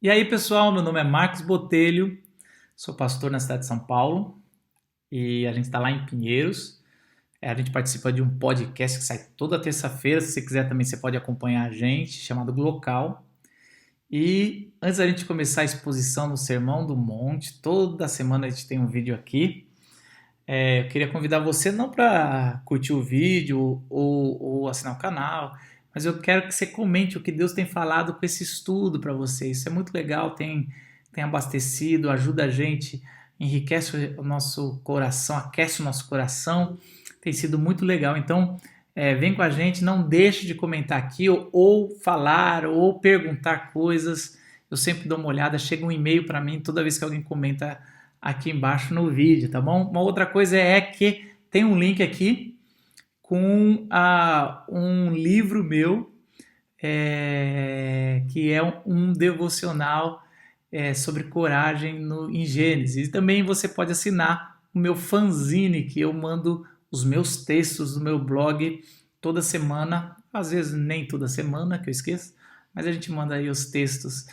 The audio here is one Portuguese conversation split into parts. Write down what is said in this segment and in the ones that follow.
E aí, pessoal, meu nome é Marcos Botelho, sou pastor na cidade de São Paulo e a gente está lá em Pinheiros. A gente participa de um podcast que sai toda terça-feira. Se você quiser também, você pode acompanhar a gente, chamado Glocal. E antes da gente começar a exposição no Sermão do Monte, toda semana a gente tem um vídeo aqui. Eu queria convidar você não para curtir o vídeo ou assinar o canal, mas eu quero que você comente o que Deus tem falado com esse estudo para você. Isso é muito legal, tem abastecido, ajuda a gente, enriquece o nosso coração, aquece o nosso coração. Tem sido muito legal. Então, vem com a gente, não deixe de comentar aqui ou falar ou perguntar coisas. Eu sempre dou uma olhada, chega um e-mail para mim toda vez que alguém comenta aqui embaixo no vídeo, tá bom? Uma outra coisa é que tem um link aqui com um livro meu, que é um devocional sobre coragem em Gênesis. E também você pode assinar o meu fanzine, que eu mando os meus textos no meu blog toda semana, às vezes nem toda semana, que eu esqueço, mas a gente manda aí os textos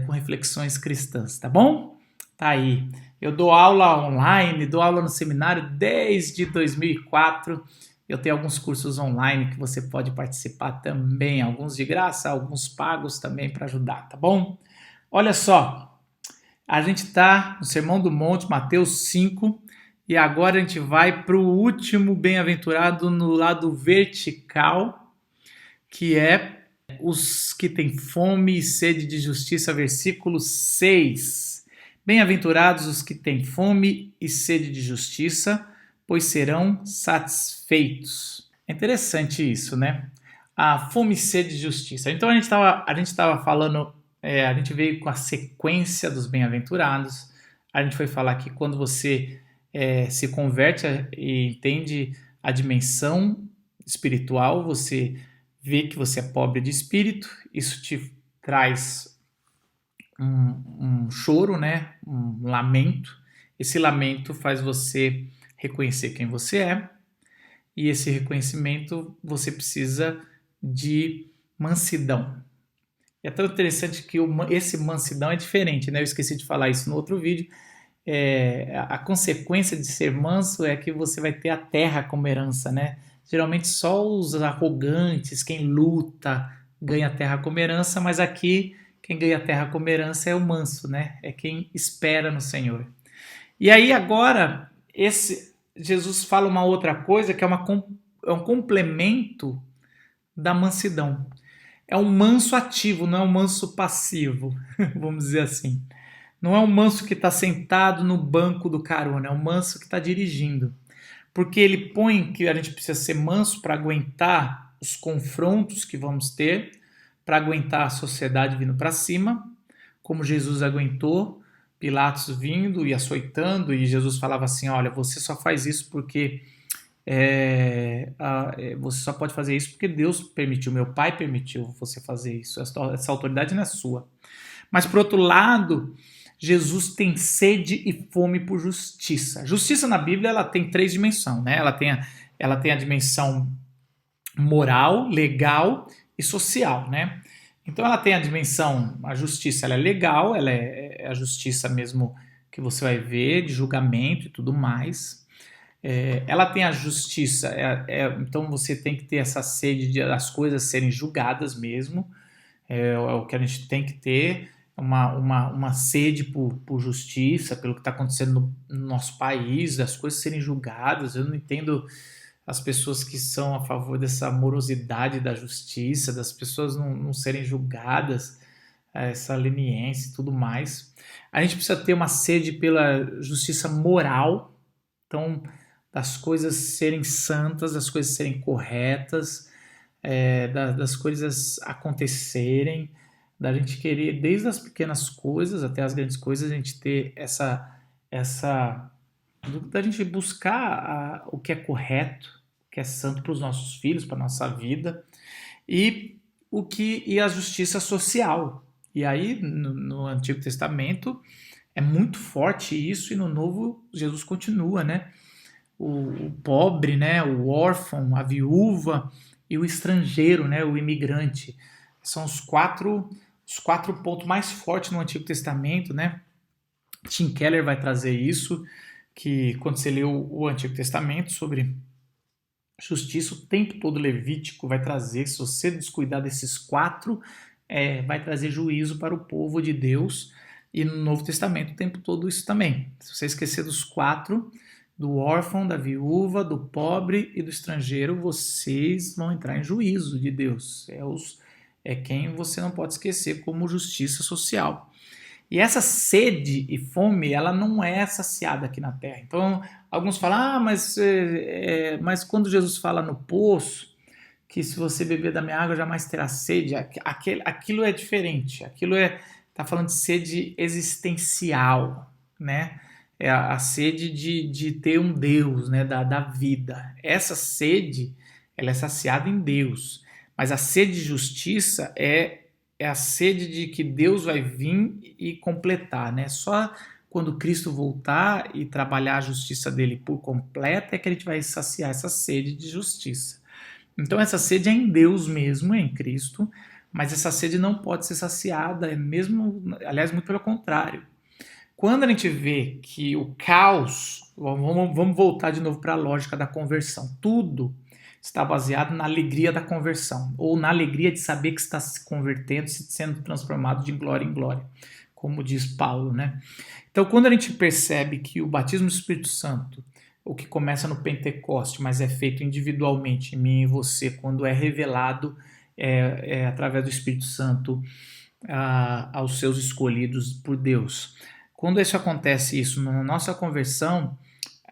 com reflexões cristãs, tá bom? Tá aí. Eu dou aula online, dou aula no seminário desde 2004. Eu tenho alguns cursos online que você pode participar também, alguns de graça, alguns pagos também para ajudar, tá bom? Olha só, a gente está no Sermão do Monte, Mateus 5, e agora a gente vai para o último bem-aventurado no lado vertical, que é os que têm fome e sede de justiça, versículo 6. Bem-aventurados os que têm fome e sede de justiça, pois serão satisfeitos. É interessante isso, né? A fome e sede de justiça. Então a gente estava falando, a gente veio com a sequência dos bem-aventurados. A gente foi falar que quando você se converte e entende a dimensão espiritual, você vê que você é pobre de espírito, isso te traz um choro, né? Um lamento. Esse lamento faz você reconhecer quem você é, e esse reconhecimento você precisa de mansidão. É tão interessante que esse mansidão é diferente, né? Eu esqueci de falar isso no outro vídeo. A consequência de ser manso é que você vai ter a terra como herança, né? Geralmente só os arrogantes, quem luta, ganha a terra como herança, mas aqui quem ganha a terra como herança é o manso, né? É quem espera no Senhor. E aí agora, Jesus fala uma outra coisa que é um complemento da mansidão. É um manso ativo, não é um manso passivo, vamos dizer assim. Não é um manso que está sentado no banco do carona, é um manso que está dirigindo. Porque ele põe que a gente precisa ser manso para aguentar os confrontos que vamos ter, para aguentar a sociedade vindo para cima, como Jesus aguentou, Pilatos vindo e açoitando, e Jesus falava assim, olha, você só faz isso porque você só pode fazer isso porque Deus permitiu, meu pai permitiu você fazer isso, essa autoridade não é sua. Mas por outro lado, Jesus tem sede e fome por justiça. Justiça na Bíblia ela tem três dimensões, né? Ela tem a dimensão moral, legal e social, né? Então ela tem a dimensão, a justiça ela é legal, ela é a justiça mesmo que você vai ver, de julgamento e tudo mais. Ela tem a justiça, então você tem que ter essa sede de as coisas serem julgadas mesmo, é o que a gente tem que ter, uma sede por justiça, pelo que está acontecendo no nosso país, das coisas serem julgadas. Eu não entendo as pessoas que são a favor dessa morosidade da justiça, das pessoas não serem julgadas, essa leniência e tudo mais. A gente precisa ter uma sede pela justiça moral, então, das coisas serem santas, das coisas serem corretas, das coisas acontecerem, da gente querer, desde as pequenas coisas até as grandes coisas, a gente ter da gente buscar o que é correto, o que é santo para os nossos filhos, para a nossa vida, e a justiça social. E aí, no Antigo Testamento, é muito forte isso, e no Novo, Jesus continua, né? O pobre, né? O órfão, a viúva e o estrangeiro, né? O imigrante. São os quatro os 4 pontos mais fortes no Antigo Testamento, né? Tim Keller vai trazer isso, que quando você lê o Antigo Testamento sobre justiça, o tempo todo Levítico vai trazer, se você descuidar desses 4, vai trazer juízo para o povo de Deus, e no Novo Testamento o tempo todo isso também. Se você esquecer dos 4, do órfão, da viúva, do pobre e do estrangeiro, vocês vão entrar em juízo de Deus. É quem você não pode esquecer como justiça social. E essa sede e fome, ela não é saciada aqui na terra. Então, alguns falam, mas quando Jesus fala no poço, que se você beber da minha água jamais terá sede, aquilo é diferente. Aquilo está falando de sede existencial, né? É a sede de ter um Deus, né? Da vida. Essa sede, ela é saciada em Deus. Mas a sede de justiça é a sede de que Deus vai vir e completar, né? Só quando Cristo voltar e trabalhar a justiça dele por completa é que a gente vai saciar essa sede de justiça. Então essa sede é em Deus mesmo, é em Cristo, mas essa sede não pode ser saciada, aliás, muito pelo contrário. Quando a gente vê que o caos, vamos voltar de novo para a lógica da conversão, tudo está baseado na alegria da conversão, ou na alegria de saber que está se convertendo, sendo transformado de glória em glória, como diz Paulo, né? Então, quando a gente percebe que o batismo do Espírito Santo, o que começa no Pentecoste, mas é feito individualmente em mim e você, quando é revelado através do Espírito Santo aos seus escolhidos por Deus. Quando isso acontece, na nossa conversão,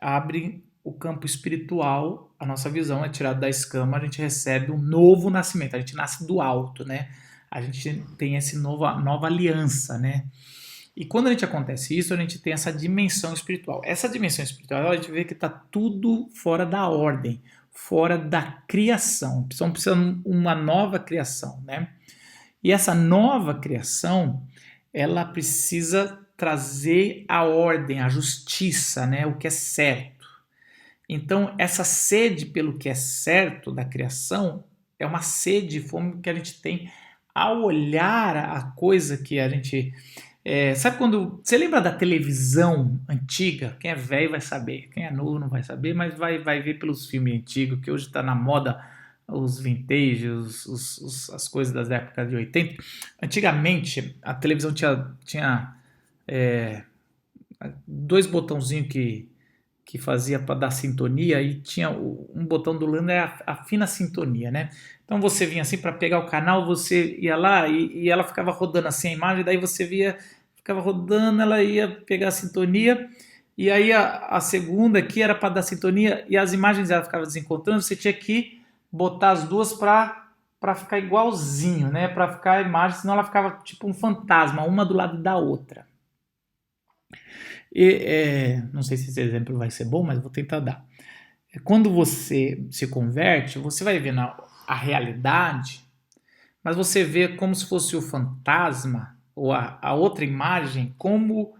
abre o campo espiritual, a nossa visão é tirada da escama, a gente recebe um novo nascimento, a gente nasce do alto, né? A gente tem essa nova aliança, né? E quando a gente acontece isso, a gente tem essa dimensão espiritual. Essa dimensão espiritual, a gente vê que está tudo fora da ordem, fora da criação. Precisa uma nova criação, né? E essa nova criação, ela precisa trazer a ordem, a justiça, né? O que é certo. Então, essa sede pelo que é certo da criação é uma sede, fome que a gente tem ao olhar a coisa que a gente... sabe quando... Você lembra da televisão antiga? Quem é velho vai saber, quem é novo não vai saber, mas vai ver pelos filmes antigos, que hoje está na moda os vintage, as coisas das épocas de 80. Antigamente, a televisão tinha 2 botãozinhos que fazia para dar sintonia, e tinha um botão do lado, a fina sintonia, né? Então você vinha assim para pegar o canal, você ia lá e ela ficava rodando assim a imagem, daí você via, ficava rodando, ela ia pegar a sintonia, e aí a segunda aqui era para dar sintonia, e as imagens ela ficava desencontrando, você tinha que botar as duas para ficar igualzinho, né? Para ficar a imagem, senão ela ficava tipo um fantasma, uma do lado da outra. Não sei se esse exemplo vai ser bom, mas vou tentar dar. Quando você se converte, você vai ver a realidade, mas você vê como se fosse o fantasma, ou a outra imagem, como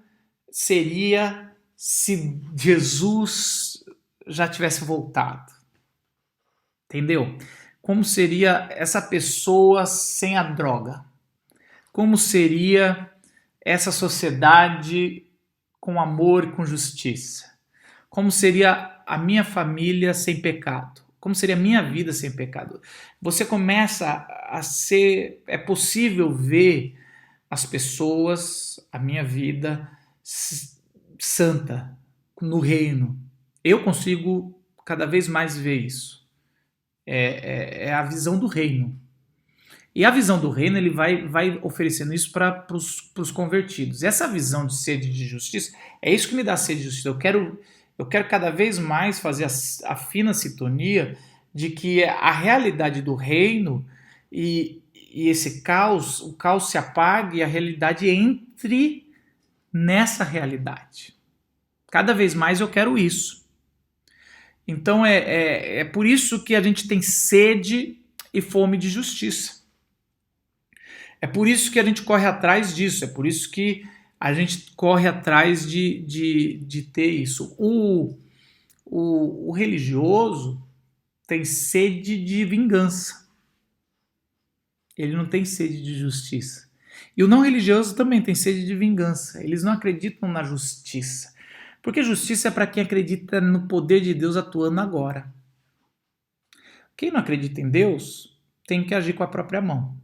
seria se Jesus já tivesse voltado. Entendeu? Como seria essa pessoa sem a droga? Como seria essa sociedade com amor e com justiça? Como seria a minha família sem pecado? Como seria a minha vida sem pecado? Você começa a ser... É possível ver as pessoas, a minha vida santa no reino. Eu consigo cada vez mais ver isso. É a visão do reino. E a visão do reino, ele vai oferecendo isso para os convertidos. E essa visão de sede de justiça, é isso que me dá sede de justiça. Eu quero cada vez mais fazer a fina sintonia de que a realidade do reino e esse caos, o caos se apague e a realidade entre nessa realidade. Cada vez mais eu quero isso. Então é por isso que a gente tem sede e fome de justiça. É por isso que a gente corre atrás disso, é por isso que a gente corre atrás de ter isso. O religioso tem sede de vingança. Ele não tem sede de justiça. E o não religioso também tem sede de vingança. Eles não acreditam na justiça. Porque justiça é para quem acredita no poder de Deus atuando agora. Quem não acredita em Deus tem que agir com a própria mão.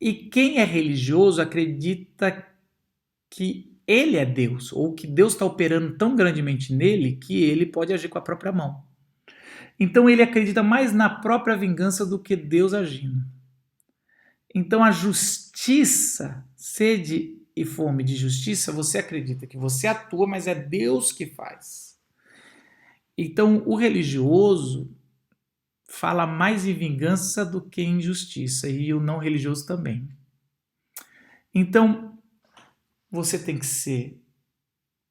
E quem é religioso acredita que ele é Deus, ou que Deus está operando tão grandemente nele que ele pode agir com a própria mão. Então ele acredita mais na própria vingança do que Deus agindo. Então a justiça, sede e fome de justiça, você acredita que você atua, mas é Deus que faz. Então o religioso fala mais em vingança do que em justiça, e o não religioso também. Então você tem que ser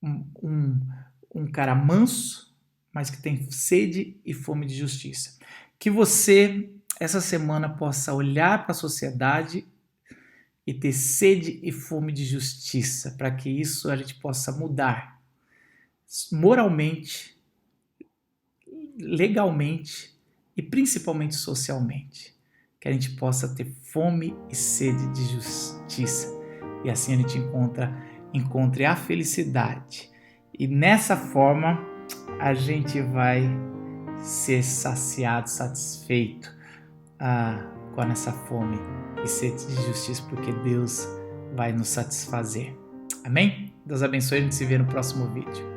um cara manso, mas que tem sede e fome de justiça. Que você, essa semana, possa olhar para a sociedade e ter sede e fome de justiça, para que isso a gente possa mudar moralmente, legalmente e principalmente socialmente. Que a gente possa ter fome e sede de justiça. E assim a gente encontre a felicidade. E nessa forma a gente vai ser saciado, satisfeito com essa fome e sede de justiça, porque Deus vai nos satisfazer. Amém? Deus abençoe, a gente se vê no próximo vídeo.